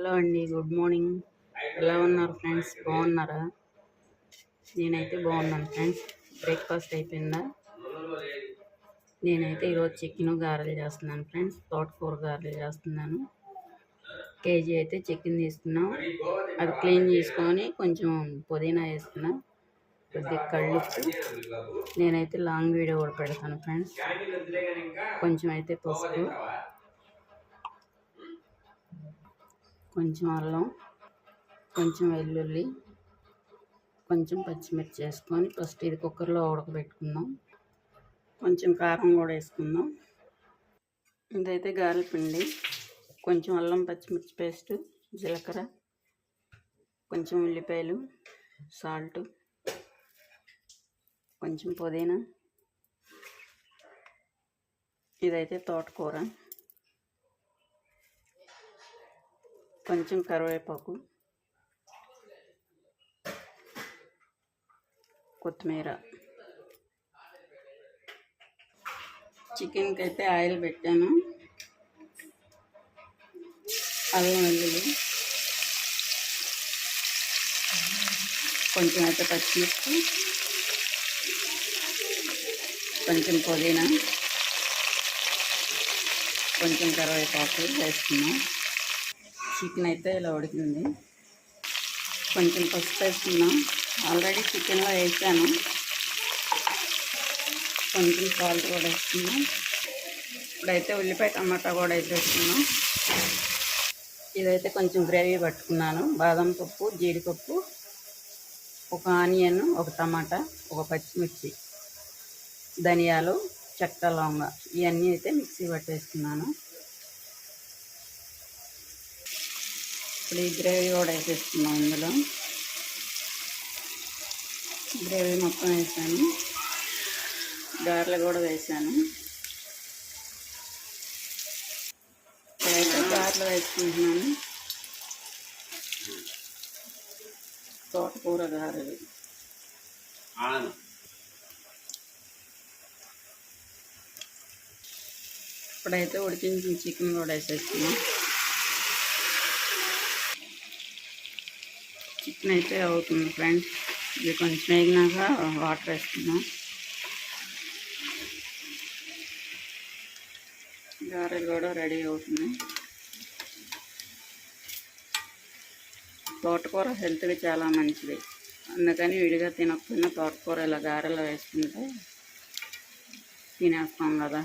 Hello అండి, good morning. ఎలా ఉన్నారు ఫ్రెండ్స్? బాగున్నారా? నేనైతే బాగున్నాను ఫ్రెండ్స్. బ్రేక్ఫాస్ట్ అయిపోయిందా? నేనైతే ఈరోజు చికెన్ గారెలు చేస్తున్నాను ఫ్రెండ్స్. తోటకూర గారెలు చేస్తున్నాను. కేజీ అయితే చికెన్ తీసుకున్నాం. అది క్లీన్ చేసుకొని కొంచెం పుదీనా వేసుకున్నా, కొద్దిగా కళ్ళుప్పు. నేనైతే లాంగ్ వీడియో కూడా పెడతాను ఫ్రెండ్స్. కొంచెం అయితే పసుపు, కొంచెం అల్లం, కొంచెం వెల్లుల్లి, కొంచెం పచ్చిమిర్చి వేసుకొని ఫస్ట్ ఇది కుక్కర్లో ఉడకబెట్టుకుందాం. కొంచెం కారం కూడా వేసుకుందాం. ఇదైతే గారెల పిండి, కొంచెం అల్లం పచ్చిమిర్చి పేస్టు, జీలకర్ర, కొంచెం ఉల్లిపాయలు, సాల్ట్, కొంచెం పుదీనా. ఇదైతే తోటకూర, కొంచెం కరివేపాకు, కొత్తిమీర. చికెన్కి అయితే ఆయిల్ పెట్టాను. అల్లం వెల్లుల్లి, కొంచెం అయితే పచ్చిమిర్చి, కొంచెం పుదీనా, కొంచెం కరివేపాకు వేసుకున్నాం. చికెన్ అయితే ఇలా ఉడికింది. కొంచెం పసుపు వేసుకున్నాం. ఆల్రెడీ చికెన్లో వేసాను. కొంచెం సాల్ట్ కూడా వేసుకున్నాం. ఇప్పుడైతే ఉల్లిపాయ టమాటా కూడా వేసేసుకున్నాం. ఇదైతే కొంచెం గ్రేవీ పట్టుకున్నాను. బాదం పప్పు, జీడిపప్పు, ఒక ఆనియన్, ఒక టమాటా, ఒక పచ్చిమిర్చి, ధనియాలు, చెక్క, లవంగ, ఇవన్నీ అయితే మిక్సీ పట్టేసుకున్నాను. ఇప్పుడు ఈ గ్రేవీ కూడా వేసేసుకున్నాం. ఇందులో గ్రేవీ మొత్తం వేసాను. గారెలు కూడా వేసాను. ఇప్పుడైతే గారెలు వేసుకుంటున్నాను. తోటకూర గారెలు. ఇప్పుడైతే ఉడికించిన చికెన్ కూడా వేసేస్తున్నాం. చికెన్ అయితే అవుతుంది ఫ్రెండ్స్. ఇది కొంచెం వేగినాక వాటర్ వేసుకున్నాం. గారెలు కూడా రెడీ అవుతున్నాయి. తోటకూర హెల్త్కి చాలా మంచిది. అందుకని విడిగా తినకపోయినా తోటకూర ఇలా గారెలో వేసుకుంటే తినేస్తాం కదా.